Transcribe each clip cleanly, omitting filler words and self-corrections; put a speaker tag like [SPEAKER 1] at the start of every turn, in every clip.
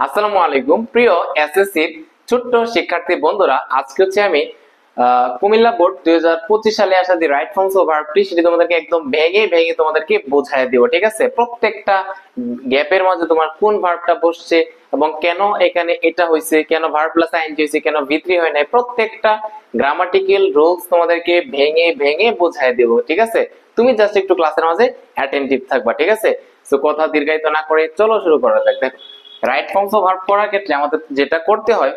[SPEAKER 1] আসসালামু আলাইকুম প্রিয় এসএসসি ছোট্ট শিক্ষার্থী বন্ধুরা, আজকে হচ্ছে আমি কুমিল্লা বোর্ড 2025 সালে আসা যে রাইট ফর্মস অফ ভার্বটি সেটি তোমাদেরকে একদম ভেঙে ভেঙে তোমাদেরকে বোঝায় দেব। ঠিক আছে, প্রত্যেকটা গ্যাপের মাঝে তোমার কোন ভার্বটা বসছে এবং কেন এখানে এটা হয়েছে, কেন ভার্ব প্লাস আইএনজি হয়েছে, কেন ভি3 হয় নাই, প্রত্যেকটা গ্রামাটিক্যাল রুলস তোমাদেরকে ভেঙে ভেঙে বোঝায় দেব। ঠিক আছে, তুমি জাস্ট একটু ক্লাসের মাঝে অ্যাটেনটিভ থাকবা। ঠিক আছে, তো কথা দীর্ঘায়িত না করে চলো শুরু করা যাক। দেখো, রাইট ফর্মস অফ ভার্ব পড়ার ক্ষেত্রে আমাদের যেটা করতে হয়,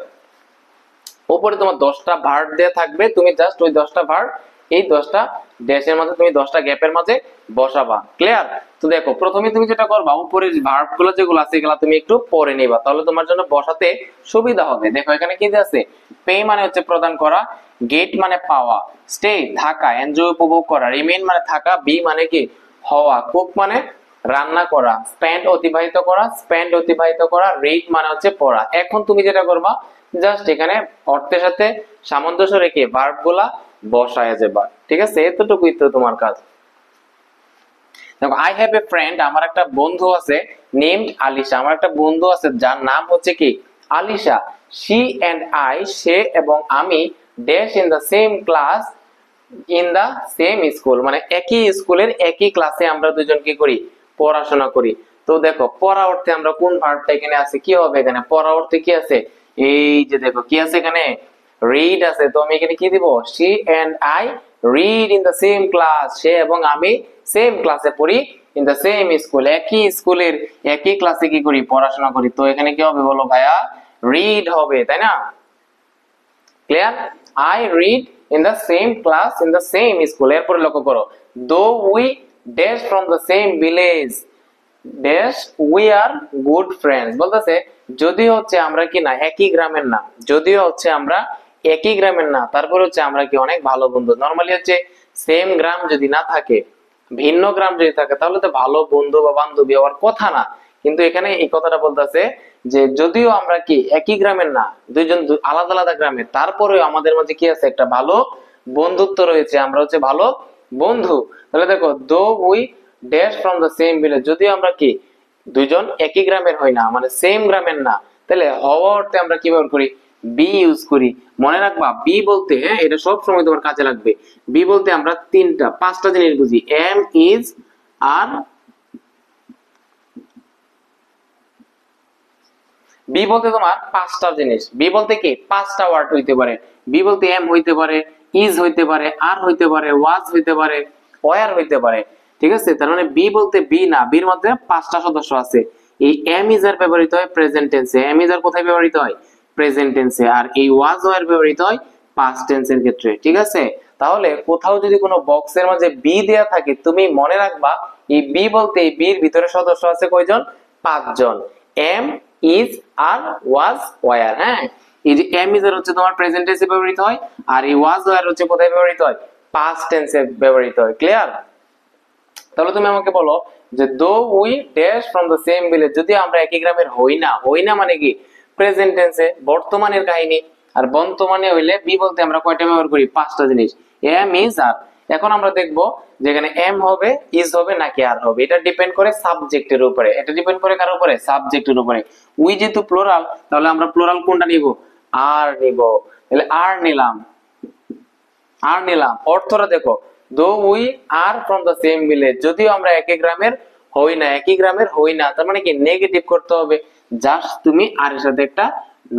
[SPEAKER 1] উপরে তোমার 10টা ভার্ব দেয়া থাকবে, তুমি জাস্ট ওই 10টা ভার্ব এই 10টা ড্যাশের মাঝে তুমি 10টা গ্যাপের মাঝে বসাবা। ক্লিয়ার? তো দেখো, প্রথমে তুমি যেটা করবা, উপরে ভার্ব গুলো যেগুলো আছে এগুলা তুমি একটু পড়ে নিবা, তাহলে তোমার জন্য বসাতে সুবিধা হবে। দেখো এখানে কি আছে, পে মানে হচ্ছে প্রদান করা, গেট মানে পাওয়া, স্টে থাকা, এনজয় উপভোগ করা, রিমেইন মানে থাকা, বি মানে কি হওয়া, কুক মানে রান্না করা, স্পেন্ড অতিবাহিত করা, স্পেন্ড অতিবাহিত করা, রিড মানে হচ্ছে পড়া। এখন তুমি যেটা করবা, জাস্ট এখানে অর্থের সাথে সামঞ্জস্য রেখে ভার্ব গুলা বসায় যাবা। ঠিক আছে, এতটুকুই তো তোমার কাজ। দেখো, আই হ্যাভ এ ফ্রেন্ড, আমার একটা বন্ধু আছে, নেমড আলিশা, আমার একটা বন্ধু আছে যার নাম হচ্ছে কি আলিশা। শি এন্ড আই, সে এবং আমি, dash in the same class in the same school, মানে একই স্কুলের একই ক্লাসে আমরা দুজন কি করি, পড়াশোনা করি। তো দেখো, পড়া অর্থে আমরা কোন ভার্বটা এখানে আছে, কি হবে এখানে পড়া অর্থে কি আছে, এই যে দেখো কি আছে এখানে, রিড আছে। তো আমি এখানে কি দিব, she and I read in the same class, সে এবং আমি সেম ক্লাসে পড়ি, ইন দা সেম স্কুল, একই স্কুলের একই ক্লাসে কি করি, পড়াশোনা করি। তো এখানে কি হবে বলো ভাইয়া, রিড হবে, তাই না? Clear? I read in the same class in the same school. এরপরে লক্ষ্য করো, though we dash from the same village dash we are good friends, বলতেছে যদিও হচ্ছে আমরা কি না একই গ্রামের না, যদিও হচ্ছে আমরা একই গ্রামের না, তারপর হচ্ছে আমরা কি অনেক ভালো বন্ধু। নরমালি হচ্ছে সেম গ্রাম যদি না থাকে, ভিন্ন গ্রাম যদি থাকে, তাহলে তো ভালো বন্ধু বা বান্ধবী হওয়ার কথা না। কিন্তু এখানে এই কথাটা বলতেছে যে যদিও আমরা কি একই গ্রামের না, দুইজন আলাদা আলাদা গ্রামের, তারপরেও আমাদের মাঝে কি আছে, একটা ভালো বন্ধুত্ব রয়েছে, আমরা হচ্ছে ভালো বন্ধু। তাহলে দেখো, দো we dash from the same village, যদিও আমরা কি দুইজন একই গ্রামের হই না, মানে সেম গ্রামের না, তাহলে হওয়া অর্থে আমরা কি ব্যবহার করি, বি ইউজ করি। মনে রাখবা, বি বলতে, হ্যাঁ এটা সব সময় তোমার কাজে লাগবে, বি বলতে আমরা পাঁচটা জিনিস বুঝি, এম, ইজ, আর। বি বলতে তোমার পাঁচটা জিনিস, বি বলতে কি পাঁচটা ওয়ার্ড হইতে পারে। বি বলতে এম হইতে পারে, ইজ হইতে পারে, আর হইতে পারে, ওয়াজ হইতে পারে, ওয়ার হইতে পারে। ঠিক আছে, তার মানে বি বলতে বি না, বির মধ্যে পাঁচটা সদস্য আছে। এই এম ইজ আর ব্যবহৃত হয় প্রেজেন্ট টেন্সে, এম ইজ আর কোথায় ব্যবহৃত হয়, প্রেজেন্ট টেন্সে, আর এই ওয়াজ ওয়ার ব্যবহৃত হয় পাস্ট টেন্সের ক্ষেত্রে। ঠিক আছে, তাহলে কোথাও যদি কোনো বক্সের মাঝে বি দেয়া থাকে, তুমি মনে রাখবা এই বি বলতে এই বির ভিতরে সদস্য আছে কয়জন, পাঁচজন। Am, is, are, was, were. হ্যাঁ, এই যে এম ইজ আর হচ্ছে তোমার প্রেজেন্ট টেন্সে ব্যবহৃত হয়, আর এই ওয়াজ ওয়ার হচ্ছে কোথায় ব্যবহৃত হয়, পাস্ট টেন্সে ব্যবহৃত হয়। ক্লিয়ার? তাহলে তুমি আমাকে বলো যে দো we dash from the same village, যদি আমরা একই গ্রামের হই না, হই না মানে কি প্রেজেন্ট টেন্সে, বর্তমানের কাহিনী। আর বর্তমানে হইলে বি বলতে আমরা কয়টা ব্যবহার করি, পাঁচটা জিনিস, এম, ইজ, আর। এখন আমরা দেখবো যেখানে এম হবে, ইজ হবে নাকি আর হবে, এটা ডিপেন্ড করে সাবজেক্টের উপরে। এটা ডিপেন্ড করে কার উপরে, সাবজেক্টের উপরে। উই যেহেতু প্লুরাল, তাহলে আমরা প্লুরাল কোনটা নিব, আর নিব। তাহলে আর নিলাম, আর নিলাম। অর্থটা দেখো, though we are from the same village, যদিও আমরা একই গ্রামের হই না, একই গ্রামের হই না, তার মানে কি নেগেটিভ করতে হবে, জাস্ট তুমি আর এর সাথে একটা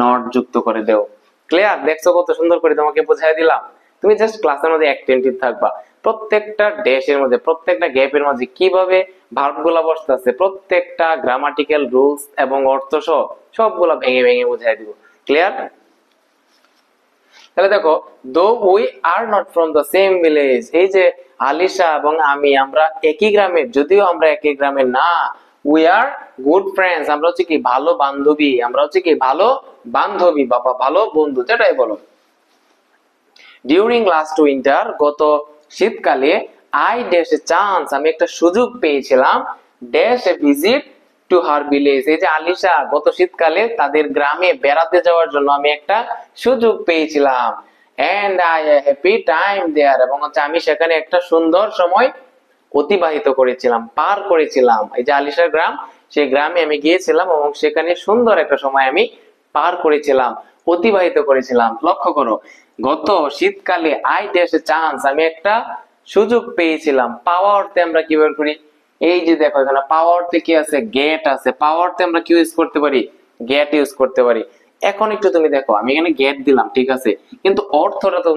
[SPEAKER 1] নট যুক্ত করে দেও। ক্লিয়ার? দেখছো কত সুন্দর করে তোমাকে বোঝাই দিলাম। তুমি জাস্ট ক্লাসের মধ্যে অ্যাটেনটিভ থাকবা, প্রত্যেকটা ড্যাশের মধ্যে, প্রত্যেকটা গ্যাপের মধ্যে কিভাবে ভার্বগুলা বসতেছে, প্রত্যেকটা গ্রামাটিক্যাল রুলস এবং অর্থ সহ সবগুলা ভেঙে ভেঙে বোঝাই দিব। ক্লিয়ার? তাহলে দেখো, though we are not from the same village, এই যে আলিশা এবং আমি, আমরা একই গ্রামের, যদিও আমরা একই গ্রামের না, উই আর গুড ফ্রেন্ডস, আমরা হচ্ছে কি ভালো বান্ধবী, আমরা হচ্ছে কি ভালো বান্ধবী, বাবা ভালো বন্ধু, যেটাই বলো। ডিউরিং লাস্ট উইন্টার, গত শীতকালে, আই ড্যাশ এ চান্স, আমি একটা সুযোগ পেয়েছিলাম, dash a visit to her village, এই যে আলিশা গত শীতকালে তাদের গ্রামে বেড়াতে যাওয়ার জন্য আমি একটা সুযোগ পেয়েছিলাম, and I happy time there, এবং হচ্ছে আমি সেখানে একটা সুন্দর সময় অতিবাহিত করেছিলাম, পার করেছিলাম। এই যে আলিশার গ্রাম, সেই গ্রামে আমি গিয়েছিলাম এবং সেখানে সুন্দর একটা সময় আমি পার করেছিলাম, অতিবাহিত করেছিলাম। লক্ষ্য করো, গত শীতকালে আই ড্যাশ এ চান্স, আমি একটা সুযোগ পেয়েছিলাম। পাওয়ার অর্থে আমরা কি বের করি? এই যে দেখো এখানে পাওয়ার অর্থে কি আছে? গেট আছে। পাওয়ার অর্থে আমরা কি ইউজ করতে পারি? গেট ইউজ করতে পারি। এখন একটু তুমি দেখো, আমি এখানে গেট দিলাম, ঠিক আছে, কিন্তু অর্থটা তো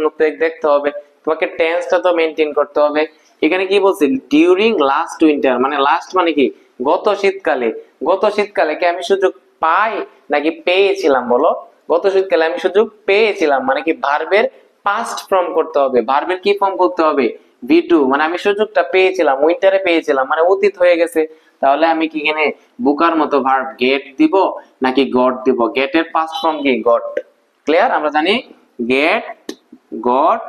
[SPEAKER 1] দেখতে হবে, তোমাকে টেন্সটা তো মেনটেন করতে হবে। এখানে কি বলছে? ডিউরিং লাস্ট উইন্টার, মানে লাস্ট মানে কি? গত শীতকালে। গত শীতকালে কি আমি সুযোগ পাই নাকি পেয়েছিলাম? বলো। গত শীতকালে আমি সুযোগ পেয়েছিলাম মানে কি? ভার্বের পাস্ট ফর্ম করতে হবে। ভার্বের কি ফর্ম করতে হবে? ভি2, মানে আমি সুযোগটা পেয়েছিলাম, উইন্টারে পেয়েছিলাম, মানে অতীত হয়ে গেছে। তাহলে আমি কি এখানে বুকার মতো ভার্ব গেট দিব নাকি গট দিব? গেটের পাস্ট ফর্ম কি? গট। ক্লিয়ার? আমরা জানি গেট, গট,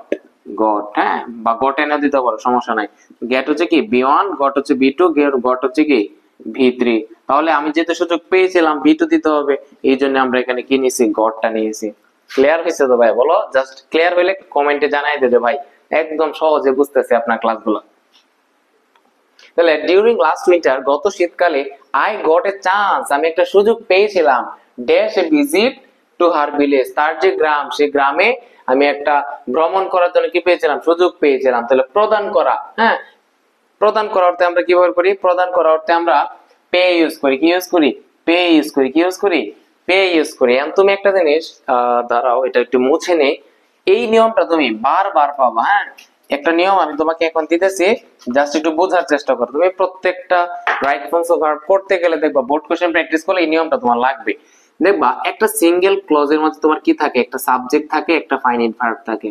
[SPEAKER 1] গট, হ্যাঁ, বা গট এনে দিতে পারো, সমস্যা নাই। গেট হচ্ছে কি? বি1, গট হচ্ছে বি2, গট হচ্ছে কি? ভি3। তাহলে আমি যেহেতু সুযোগ পেয়েছিলাম, ভি2 দিতে হবে, এই জন্য আমরা এখানে কি নিয়েছি? গটটা নিয়েছি। ক্লিয়ার হয়েছে তো ভাই? বলো, জাস্ট ক্লিয়ার হইলে কমেন্টে জানাই দেবে ভাই, একদম সহজে বুঝতেছে আপনার ক্লাসগুলো। তাহলে ডিউরিং লাস্ট উইন্টার, গত শীতকালে, আই গট এ চান্স, আমি একটা সুযোগ পেয়েছিলাম, dash a visit to her village, তার যে গ্রাম, সেই গ্রামে আমি একটা ভ্রমণ করার জন্য কি পেয়েছিলাম? সুযোগ পেয়েছিলাম। তাহলে প্রদান করা, হ্যাঁ, প্রদান করার অর্থে আমরা কি ব্যবহার করি? প্রদান করার অর্থে আমরা পে ইউজ করি। কি ইউজ করি? পে ইউজ করি। কি ইউজ করি? পে ইউজ করি। এখন তুমি একটা জিনিস দাঁড়াও, এটা একটু মুছে নেই। এই নিয়মটা তুমি বারবার পাবা, হ্যাঁ, একটা নিয়ম আমি তোমাকে এখন দিতেছি, জাস্ট একটু বোঝার চেষ্টা করো। তুমি প্রত্যেকটা রাইট ফর্মস অফ ভার্ব করতে গেলে দেখবা, বোর্ড কোশ্চেন প্র্যাকটিস করলে এই নিয়মটা তোমার লাগবে। দেখবা একটা সিঙ্গেল ক্লজের মধ্যে তোমার কি থাকে? একটা সাবজেক্ট থাকে, একটা ফাইনাইট ভার্ব থাকে।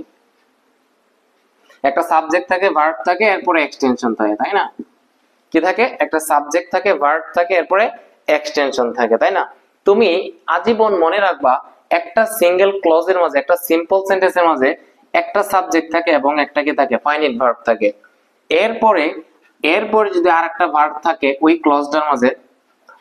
[SPEAKER 1] একটা সাবজেক্ট থাকে, ভার্ব থাকে, এরপরে এক্সটেনশন থাকে, তাই না? কি থাকে? একটা সাবজেক্ট থাকে, ভার্ব থাকে, এরপরে এক্সটেনশন থাকে, তাই না? তুমি আজীবন মনে রাখবা, একটা সিঙ্গেল ক্লজের মাঝে, একটা সিম্পল সেন্টেন্সের মাঝে একটা সাবজেক্ট থাকে এবং একটা কি থাকে? ফাইনাইট ভার্ব থাকে। এরপরে এরপরে যদি আরেকটা ভার্ব থাকে ওই ক্লজটার মাঝে,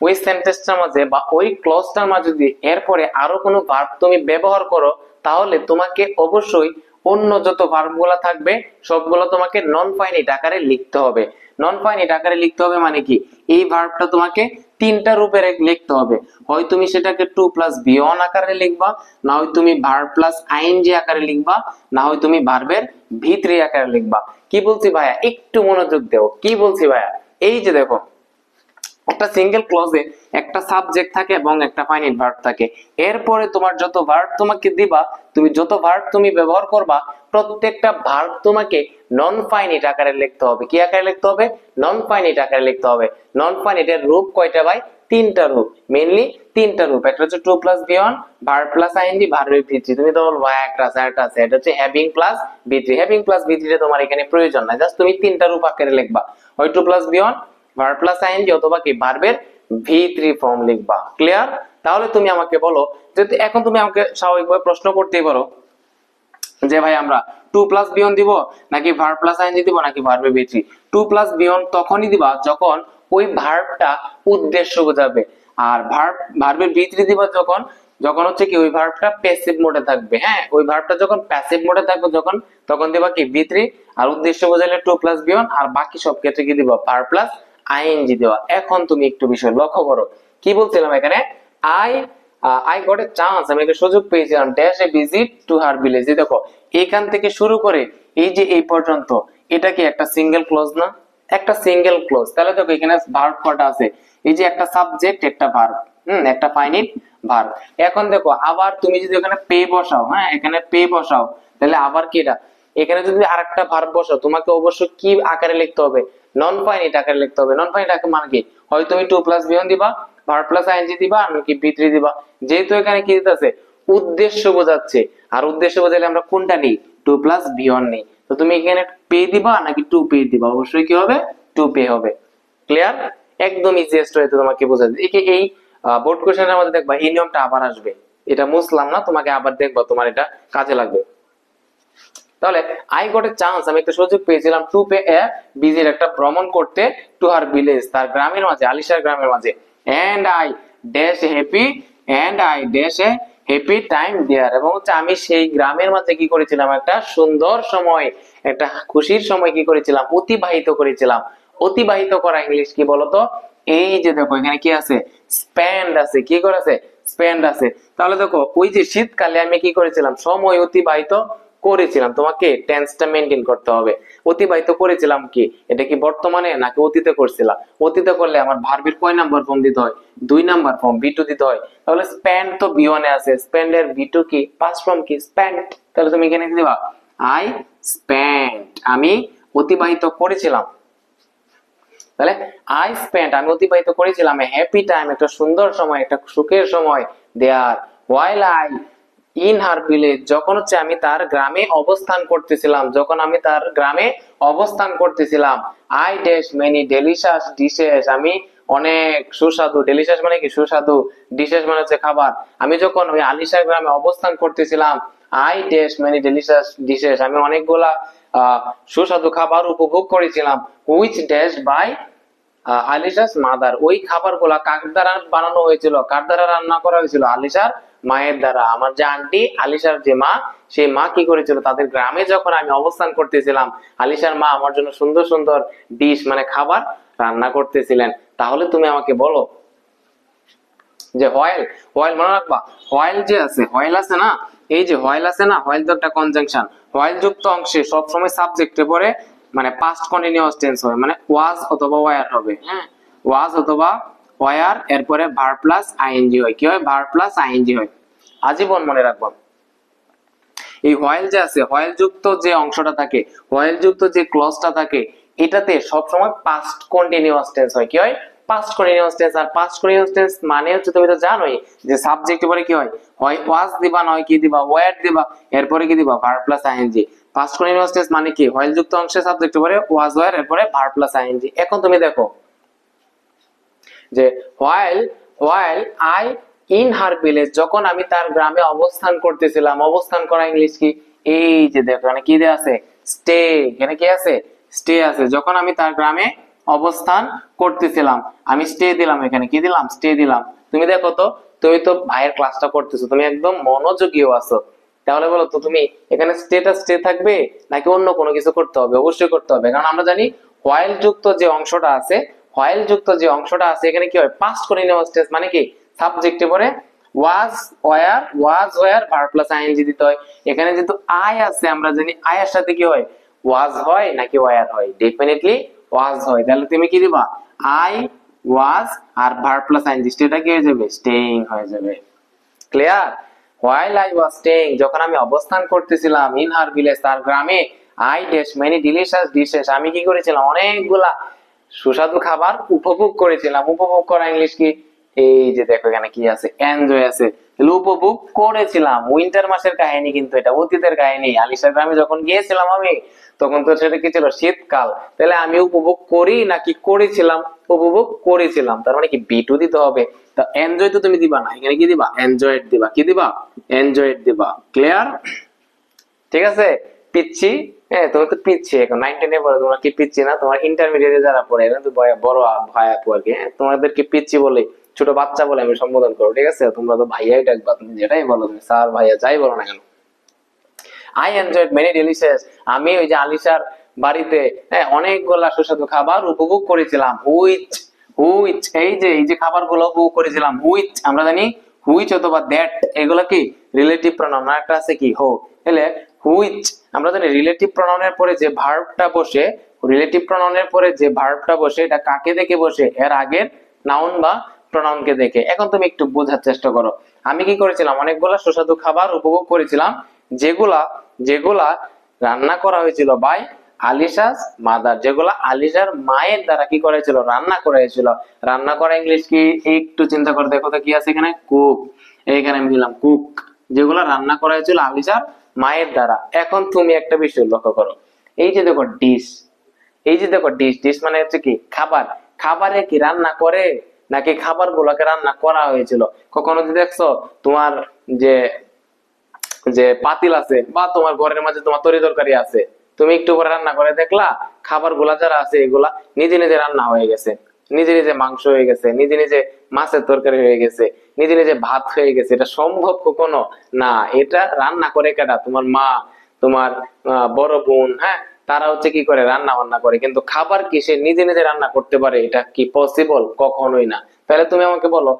[SPEAKER 1] ওই সেন্টেন্সটার মাঝে বা ওই ক্লজটার মাঝে, যদি এরপরে আরো কোনো ভার্ব তুমি ব্যবহার করো, তাহলে তোমাকে অবশ্যই অন্য যত ভার্ব গুলা থাকবে সবগুলো তোমাকে নন ফাইনাইট আকারে লিখতে হবে। নন ফাইনাইট আকারে লিখতে হবে মানে কি? এই ভার্বটা তোমাকে তিনটা রূপে লিখতে হবে। হয় তুমি সেটাকে টু প্লাস বি1 আকারে লিখবা, না হয় তুমি ভার্ব প্লাস আইএনজি আকারে লিখবা, না হয় তুমি ভার্বের ভি3 আকারে লিখবা। কি বলছি ভাইয়া? একটু মনোযোগ দাও। কি বলছি ভাইয়া? এই যে দেখো, একটা সিঙ্গেল ক্লজে একটা সাবজেক্ট থাকে এবং একটা ফাইনাইট ভার্ব থাকে। এরপরে তোমার যত ভার্ব তোমাকে দিবা, তুমি যত ভার্ব তুমি ব্যবহার করবা, প্রত্যেকটা ভার্ব তোমাকে নন ফাইনাইট আকারে লিখতে হবে। কি আকারে লিখতে হবে? নন ফাইনাইট আকারে লিখতে হবে। নন ফাইনাইটের রূপ কয়টা ভাই? তিনটা রূপ, মেইনলি তিনটা রূপ। একটা হচ্ছে টু প্লাস বি1, ভার্ব প্লাস আইএনজি, ভার্বের ভি3। তুমি তো বলবো ভাই একটা আছে, একটা আছে, এটা হচ্ছে হ্যাভিং প্লাস ভি3। হ্যাভিং প্লাস ভি3 তোমার এখানে প্রয়োজন নাই, জাস্ট তুমি তিনটা রূপ আকারে লিখবা, হয় টু প্লাস বি1, ভার্ব প্লাস আইএনজি, অথবা কি ভার্বের ভি3 ফর্ম লিখবা। ক্লিয়ার? তাহলে তুমি আমাকে বলো, যে এখন তুমি আমাকে স্বাভাবিকভাবে প্রশ্ন করতেই পারো যে ভাই আমরা টু প্লাস বি1 দিব নাকি ভার্ব প্লাস আইএনজি দিব নাকি ভার্বের ভি3? টু প্লাস বি1 তখনই দিবা যখন ওই ভার্বটা উদ্দেশ্য বোঝাবে, আর ভার্বের ভি3 দিবা যখন যখন হচ্ছে কি ওই ভার্বটা প্যাসিভ মোডে থাকবে। হ্যাঁ, ওই ভার্বটা যখন প্যাসিভ মোডে থাকবে যখন, তখন দিবা কি? ভি3। আর উদ্দেশ্য বোঝাইলে টু প্লাস বি1, আর বাকি সব ক্ষেত্রে কি দিবা? ভার্ব প্লাস আইএনজি দেওয়া। এখন তুমি একটু বিষয় লক্ষ্য করো, কি বলছিলাম এখানে? আই গট এ চান্স, আমি একটা সুযোগ পেয়েছিলাম, dash a visit to her village. দেখো এখান থেকে শুরু করে এই যে এই পর্যন্ত, এটা কি একটা সিঙ্গেল ক্লজ না? একটা সিঙ্গেল ক্লজ। তাহলে দেখো এখানে ভার্ব কটা আছে? এই যে একটা সাবজেক্ট, একটা ভার্ব, একটা ফাইনাইট ভার্ব। এখন দেখো আবার তুমি যদি এখানে পে বসাও, হ্যাঁ, এখানে পে বসাও, তাহলে আবার কি এটা? এখানে যদি আরেকটা ভার্ব বসাও, তোমাকে অবশ্যই কি আকারে লিখতে হবে? নন ফাইনাইট আকারে লিখতে হবে। নন ফাইনাইট আকারে মানে কি? হয় তুমি টু প্লাস বি1 দিবা, ভার্ব প্লাস আইএনজি দিবা, আর নাকি ভি3 দিবা। যেহেতু এখানে কি দিতেছে? উদ্দেশ্য বোঝাচ্ছে, আর উদ্দেশ্য বোঝালে আমরা কোনটা নেই? টু প্লাস বি1 নেই। তো তুমি এখানে পে দিবা নাকি টু পে দিবা? অবশ্যই কি হবে? টু পে হবে। ক্লিয়ার? একদম ইজিয়েস্ট হয়তো তোমাকে বোঝাতে। এই বোর্ড কোশ্চেনের মধ্যে দেখবা এই নিয়মটা আবার আসবে। এটা মুসলাম না, তোমাকে আবার দেখবা, তোমার এটা কাজে লাগবে। তাহলে আই গট এ চান্স, আমি একটা সুযোগ পেয়েছিলাম, টু পে এ ভিজিট, একটা ভ্রমণ করতে, টু হার ভিলেজ, তার গ্রামের মাঝে, আলিশার গ্রামের মাঝে, and I dash happy, and I dash a happy time there, এবং হচ্ছে আমি সেই গ্রামের মাঝে কি করেছিলাম? একটা সুন্দর সময়, একটা খুশির সময় কি করেছিলাম? অতিবাহিত করেছিলাম। অতিবাহিত করা ইংলিশ কি বলতো? এই যে দেখো এখানে কি আছে, স্পেন্ড আছে, কি করেছে, স্পেন্ড আছে। তাহলে দেখো ওই যে শীতকালে আমি কি করেছিলাম, সময় অতিবাহিত করেছিলাম, তোমাকে টেন্সটা মেনটেন করতে হবে। অতিবাহিত করেছিলাম কি, এটা কি বর্তমানে নাকি অতীতে করছিলাম? অতীতে করলে আমার ভার্বের কয় নাম্বার ফর্ম দিতে হয়, 2 নাম্বার ফর্ম, বি2 দিতে হয়। তাহলে স্পেন্ড তো বি1 এ আছে, স্পেন্ড এর বি2 কি, পাস্ট ফর্ম কি, স্পেন্ট। তাহলে তুমি এখানে দিবা আই স্পেন্ট, আমি অতিবাহিত করেছিলাম। তাহলে আই স্পেন্ট, আমি অতিবাহিত করেছিলাম, হ্যাপি টাইম, একটা সুন্দর সময়, একটা সুখের সময়, there while I in her village, যখন হচ্ছে আমি তার গ্রামে অবস্থান করতেছিলাম, যখন আমি তার গ্রামে অবস্থান করতেছিলাম। I dash many delicious dishes, আমি অনেক সুস্বাদু, ডেলিশাস মানে কি, সুস্বাদু, ডিশেস মানে হচ্ছে খাবার। আমি যখন ওই আলিশার গ্রামে অবস্থান করতেছিলাম, I dash many delicious dishes, আমি অনেকগুলা সুস্বাদু খাবার উপভোগ করেছিলাম। হুইচ ড্যাশ বাই আলিশাস মাদার, ওই খাবারগুলা কার দ্বারা বানানো হয়েছিল, কার দ্বারা রান্না করা হয়েছিল, আলিশার মায়ের দ্বারা। আমার যে আন্টি, আলিশার যে মা, সেই মা কি করেছিল, তাদের গ্রামে যখন আমি অবস্থান করতেছিলাম, আলিশার মা আমার জন্য সুন্দর সুন্দর ডিশ মানে খাবার রান্না করতেছিলেন। তাহলে তুমি আমাকে বলো যে হোয়াইল, হোয়াইল মনে রাখবা, হোয়াইল যে আছে, হোয়াইল আছে না, এই যে হোয়াইল আছে না, হোয়াইল তো একটা কনজাংশন। হোয়াইল যুক্ত অংশে সব সময় সাবজেক্টে পরে মানে পাস্ট কন্টিনিউয়াস টেন্স হয়, মানে ওয়াজ অথবা ওয়ার হবে। হ্যাঁ, ওয়াজ অথবা ওয়ার, এরপরে ভার্ব প্লাস আইএনজি হয়। কি হয়, ভার্ব প্লাস আইএনজি হয়। আজীবন মনে রাখবা। এই হোয়াইল যে আছে, হোয়াইল যুক্ত যে অংশটা থাকে, হোয়াইল যুক্ত যে ক্লজটা থাকে, এটাতে সবসময় পাস্ট কন্টিনিউয়াস টেন্স হয়। কি হয়, পাস্ট কন্টিনিউয়াস টেন্স। আর পাস্ট কন্টিনিউয়াস টেন্স মানে হচ্ছে, তুমি তো জানোই যে সাবজেক্ট পরে কি হয়, হয় ওয়াজ দিবা, নয় কি দিবা, ওয়ার দিবা, এরপরে কি দিবা, verb plus ING. Past continuous tense মানে কি, হোয়াইল যুক্ত অংশে সাবজেক্ট পরে ওয়াজ, ওয়ার, এরপরে ভার্ব প্লাস আইএনজি। এখন তুমি দেখো যে while, while I in her village, যখন আমি তার গ্রামে অবস্থান করতেছিলাম। অবস্থান করা ইংলিশ কি, এই যে দেখো এখানে কি দেয়া আছে, স্টে, এখানে কি আছে, স্টে আছে। যখন আমি তার গ্রামে অবস্থান করতেছিলাম, আমি স্টে দিলাম, এখানে কি দিলাম, স্টে দিলাম। তুমি দেখো তো, তুমি তো ভাইয়ের ক্লাসটা করতেছো, তুমি একদম মনোযোগীও আছো। তাহলে বলো তো, তুমি এখানে স্টেটা স্টে থাকবে নাকি অন্য কোনো কিছু করতে হবে? অবশ্যই করতে হবে, কারণ আমরা জানি হোয়াইল যুক্ত যে অংশটা আছে, হোয়াইল যুক্ত যে অংশটা আছে, এখানে কি হয়, পাস্ট কন্টিনিউয়াস টেন্স মানে কি, সাবজেক্টে পরে ওয়াজ, ওয়্যার, ওয়াজ, ওয়্যার, ভার্ব প্লাস আইএনজি দিতে হয়। এখানে যেহেতু আই আছে, আমরা জানি আই এর সাথে কি হয়, ওয়াজ হয় নাকি ওয়্যার হয়, ডেফিনেটলি ওয়াজ হয়। তাহলে তুমি কি দিবা, আই ওয়াজ আর ভার্ব প্লাস আইএনজি, সেটা কি হয়ে যাবে, স্টেইং হয়ে যাবে। Clear? While I was staying, যখন আমি অবস্থান করতেছিলাম, ইন হার ভিলেজ, তার গ্রামে, I dash many delicious dishes, আমি কি করেছিলাম, অনেকগুলা সুস্বাদু খাবার উপভোগ করেছিলাম। উপভোগ করা ইংলিশ কি, এই যে দেখো এখানে কি আছে, এনজয় আছে। তাহলে উপভোগ করেছিলাম, উইন্টার মাসের কাহিনী, কিন্তু এটা অতীতের কাহিনী। আলিশা গ্রামে যখন গিয়েছিলাম আমি, তখন তো সেটা কি ছিল, শীতকাল। তাহলে আমি উপভোগ করি নাকি করেছিলাম, উপভোগ করেছিলাম, তার মানে কি বি2 দিতে হবে। তো এনজয় তো তুমি দিবা না, এখানে কি দিবা, এনজয়েড দিবা। কি দিবা, এনজয়েড দিবা। ক্লিয়ার? ঠিক আছে। পিচ্ছি, হ্যাঁ তুমি তো পিচ্ছি, এখন 9-10 পড়ে, তোমরা কি পিচ্ছি না? তোমার ইন্টারমিডিয়েটে যারা পড়ে, এরা তো বড় ভাই আপু আর কি, তোমাদেরকে পিচ্ছি বলে, ছোট বাচ্চা বলে আমি সম্বোধন করবো, ঠিক আছে? তোমরা তো ভাইয়াই ডাকবা, তুমি যেটাই বলো, তুমি স্যার ভাইয়া যাই বলো না কেন। আই এনজয়েড মেনি ডিলিশিয়াস, আমি ওই যে আলিশার বাড়িতে অনেকগুলা সুস্বাদু খাবার উপভোগ করেছিলাম। হুইচ, হুইচ এই যে খাবারগুলো উপভোগ করেছিলাম। হুইচ আমরা জানি হুইচ অথবা দ্যাট, এগুলো কি রিলেটিভ প্রনাউন, না একটা আছে কি হো। তাহলে হুইচ আমরা জানি রিলেটিভ প্রনাউনের পরে যে ভার্বটা বসে, রিলেটিভ প্রনাউনের পরে যে ভার্বটা বসে, এটা কাকে দেখে বসে, এর আগের নাউন বা প্রনাউনকে দেখে। এখন তুমি একটু বোঝার চেষ্টা করো, আমি কি করেছিলাম, অনেকগুলা সুস্বাদু খাবার উপভোগ করেছিলাম, যেগুলা যেগুলা রান্না করা হয়েছিল বাই আলিশাস মাদার, যেগুলা আলিশার মায়ের দ্বারা কি করেছিল, রান্না করা হয়েছিল। রান্না করা ইংলিশ কি, একটু চিন্তা করে দেখো তো কি আছে এখানে, কুক। এইখানে আমি দিলাম কুক, যেগুলা রান্না করা হয়েছিল আলিশার মায়ের দ্বারা। এখন তুমি একটা বিষয় লক্ষ্য করো, এই যে দেখো ডিশ, এই যে দেখো ডিশ, ডিশ মানে হচ্ছে কি খাবার। খাবারে কি রান্না করে নাকি খাবার গুলাকে রান্না করা হয়েছিল? কখনো যদি দেখছো তোমার যে যে পাতিল আছে বা তোমার ঘরের মাঝে তোমার তরি তরকারি আছে, তুমি একটু করে রান্না করে দেখলা খাবার গুলা যারা আছে এগুলা নিজে নিজে রান্না হয়ে গেছে, নিজে নিজে মাংস হয়ে গেছে, নিজে নিজে মাছের তরকারি হয়ে গেছে, নিজে নিজে ভাত হয়ে গেছে। এটা সম্ভব কখনো না, এটা রান্না করে কেটা, তোমার মা, তোমার বড় বোন, হ্যাঁ, তারা হচ্ছে কি করে রান্না বান্না করে, কিন্তু খাবার কি সে নিজে নিজে রান্না করতে পারে? এটা কি পসিবল? কখনোই না। তাহলে তুমি আমাকে বলো,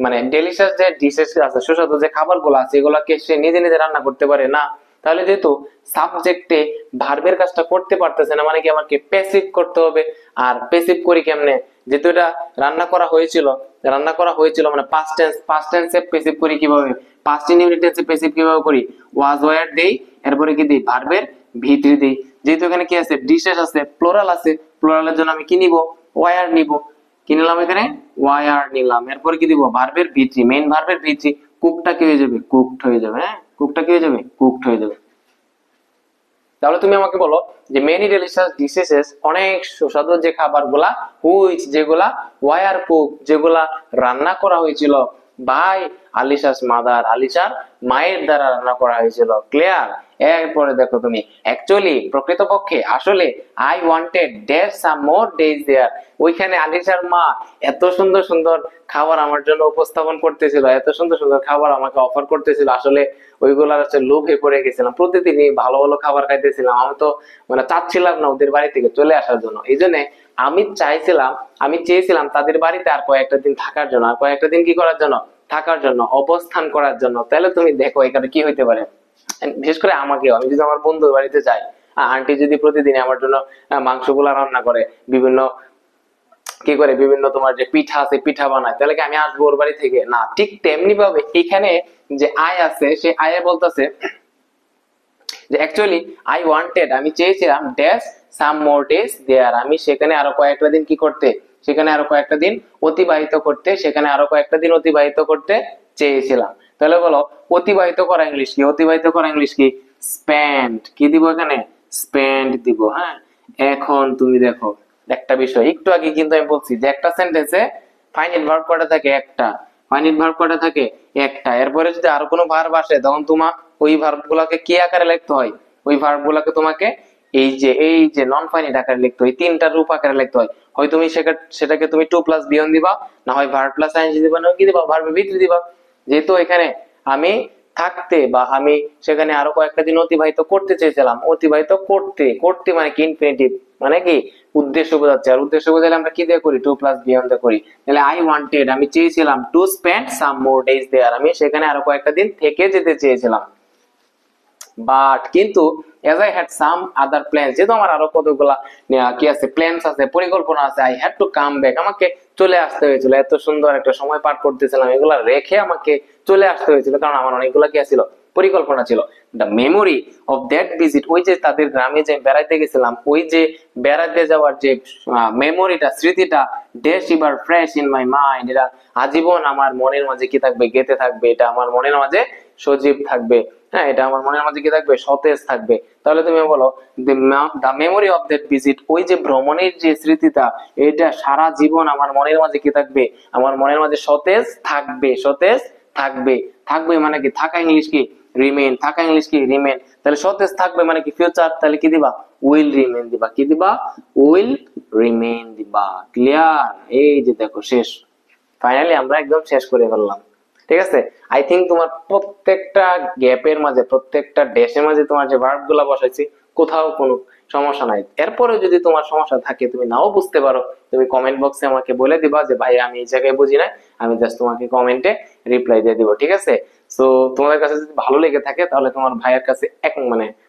[SPEAKER 1] মানে ডেলিশিয়াস যে ডিশেস আছে, সুস্বাদু যে খাবারগুলো আছে, এগুলাকে সে নিজে নিজে রান্না করতে পারে না। তাহলে যেহেতু সাবজেক্টে ভার্বের কাজটা করতে পারতেছে না, মানে কি আমাকে প্যাসিভ করতে হবে। আর প্যাসিভ করি কেমনে? যেহেতু এটা রান্না করা হয়েছিল মানে পাস্ট টেন্সে প্যাসিভ করি কিভাবে? পাস্ট ইনডিফিনিট টেন্সে প্যাসিভ কিভাবে করি? ওয়াজ ওয়্যার দেই, এরপরে কি দিই? ভার্বের ভিতরি দেই। যেহেতু এখানে কি আছে? ডিশেস আছে, প্লুরাল আছে, প্লুরালের জন্য আমি কি নিব? ওয়্যার নিব। কি নিলাম এখানে? ওয়্যার নিলাম। এরপরে কি দিব? ভার্বের ভিতরি, মেইন ভার্বের ভিতরি। কুকটা কি হয়ে যাবে? কুকড হয়ে যাবে। হ্যাঁ, কুকটা কি হয়ে যাবে? কুকড হয়ে যাবে। তাহলে তুমি আমাকে বলো যে মেনি ডেলিশিয়াস ডিশেস, অনেক সুস্বাদু যে খাবারগুলা, হুইচ যেগুলা, ওয়ার কুক যেগুলা রান্না করা হয়েছিল, বাই আলিশাস মাদার, আলিশার মায়ের দ্বারা রান্না করা হয়েছিল। ক্লিয়ার? এরপরে দেখো তুমি, অ্যাকচুয়ালি প্রকৃতপক্ষে আসলে I wanted dash some more days there. ওইখানে আলিশার মা এত সুন্দর সুন্দর খাবার আমার জন্য উপস্থাপন করতেছিল, এত সুন্দর সুন্দর খাবার আমাকে অফার করতেছিল, আসলে ওইগুলার হচ্ছে লোভে পড়ে গেছিলাম। প্রতিদিনই ভালো ভালো খাবার খাইতেছিলাম। আমি তো মানে চাচ্ছিলাম না ওদের বাড়ি থেকে চলে আসার জন্য। এই জন্য আমি চেয়েছিলাম তাদের বাড়িতে আর কয়েকটা দিন থাকার জন্য। আর কয়েকটা দিন কি করার জন্য? থাকার জন্য, অবস্থান করার জন্য। তাহলে তুমি দেখো এখানে কি হইতে পারে। বিশেষ করে আমাকেও, আমি যদি আমার বন্ধুর বাড়িতে যাই, আন্টি যদি প্রতিদিন আমার জন্য মাংসগুলা রান্না করে, বিভিন্ন কি করে, বিভিন্ন তোমার যে পিঠা আছে পিঠা বানায়, তাহলে কি আমি আসবো ওর বাড়ি থেকে? না। ঠিক তেমনি ভাবে এখানে যে আয় আছে, সে আয়ে বলতেছে যে অ্যাকচুয়ালি আই ওয়ান্টেড, আমি চেয়েছিলাম dash some more days there, আমি সেখানে আরো কয়েকটা দিন কি করতে? সেখানে আরো কয়েকটা দিন অতিবাহিত করতে, সেখানে আরো কয়েকটা দিন অতিবাহিত করতে চেয়েছিলাম। তাহলে বলো অতিবাহিত করা ইংলিশ কি? অতিবাহিত করা ইংলিশ কি? স্পেন্ড। কি দিব এখানে? স্পেন্ড দিব। হ্যাঁ, এখন তুমি দেখো একটা বিষয়, একটু আগে কিন্তু আমি বলছি যে একটা সেন্টেন্সে ফাইনাইট ভার্ব কয়টা থাকে? একটা। ফাইনাইট ভার্ব কয়টা থাকে? একটা। এরপরে যদি আরো কোনো ভার্ব আসে, তখন তোমার ওই ভার্ব গুলাকে কি আকারে লিখতে হয়? ওই ভার্ব গুলাকে তোমাকে এই যে নন ফাইনাইট আকারে লিখতে হয়, তিনটা রূপ আকারে লিখতে হয়। হয় তুমি সেটাকে তুমি টু প্লাস বিয়ন দিবা, না হয় ভার্ব প্লাস আইএনজি দিবা, না কি দিবা? ভার্বের ভিতরে দিবা। যেহেতু এখানে আমি থাকতে বা আমি সেখানে আরো কয়েকটা দিন অতিবাহিত করতে চেয়েছিলাম, অতিবাহিত করতে, করতে মানে কি? ইনফিনিটিভ, মানে কি? উদ্দেশ্য বোঝাচ্ছে। আর উদ্দেশ্য বোঝালে আমরা কি দিয়ে করি? টু প্লাস বিয়ন দিয়ে করি। তাহলে আই ওয়ান্টেড, আমি চেয়েছিলাম, to spend some more days there, আমি সেখানে আরো কয়েকটা দিন থেকে যেতে চেয়েছিলাম। বাট কিন্তু as I had some other plans, যেহেতু আমার আরো কতগুলা কি আছে, প্ল্যানস আছে, পরিকল্পনা আছে, I had to come back, আমাকে চলে আসতে হয়েছিল। এত সুন্দর একটা সময় পার করতেছিলাম, এগুলা রেখে আমাকে চলে আসতে হয়েছিল, কারণ আমার অনেকগুলা কি ছিল? পরিকল্পনা ছিল। The memory of that visit, ওই যে তাদের গ্রামে যে বেড়াইতে গেছিলাম, ওই যে বেড়াতে যাওয়ার যে মেমোরিটা, স্মৃতিটা, dash ever fresh in my mind, এটা আজীবন আমার মনের মাঝে কি থাকবে? গেঁথে থাকবে। এটা আমার মনের মাঝে সজীব থাকবে। হ্যাঁ, এটা আমার মনের মাঝে কি থাকবে? সতেজ থাকবে। তাহলে তুমি বলো দা মেমোরি অফ দ্যাট ভিজিট, ওই যে ভ্রমণের যে স্মৃতিটা, এটা সারা জীবন আমার মনের মাঝে কি থাকবে? আমার মনের মাঝে সতেজ থাকবে। সতেজ থাকবে। থাকবে মানে কি? থাকা ইংলিশ কি? রিমেন। থাকা ইংলিশ কি? রিমেন। তাহলে সতেজ থাকবে মানে কি? ফিউচার। তাহলে কি দিবা? উইল রিমেন দিবা। কি দিবা? উইল রিমেন দিবা। ক্লিয়ার? এই যে দেখো শেষ, ফাইনালি আমরা একদম শেষ করে ফেললাম। ঠিক আছে? আই থিঙ্ক তোমার প্রত্যেকটা গ্যাপের মাঝে, প্রত্যেকটা ড্যাশের মাঝে তোমার যে ভার্ব গুলা বসাইছি, কোথাও কোনো সমস্যা নাই। এরপরে যদি তোমার সমস্যা থাকে, তুমি নাও বুঝতে পারো, তুমি কমেন্ট বক্সে আমাকে বলে দিবা যে ভাই আমি এই জায়গায় বুঝি না, আমি জাস্ট তোমাকে কমেন্টে রিপ্লাই দিয়ে দিব। ঠিক আছে? সো তোমাদের কাছে যদি ভালো লেগে থাকে, তাহলে তোমার ভাইয়ের কাছে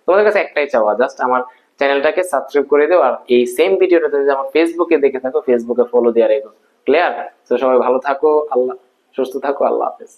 [SPEAKER 1] তোমাদের কাছে একটাই চাওয়া, জাস্ট আমার চ্যানেলটাকে সাবস্ক্রাইব করে দিও। আর এই সেম ভিডিওটা যদি আমার ফেসবুকে দেখে থাকো, ফেসবুকে ফলো দিয়ে রেখো। ক্লিয়ার? তো সবাই ভালো থাকো, সুস্থ থাকো, আল্লাহ হাফেজ।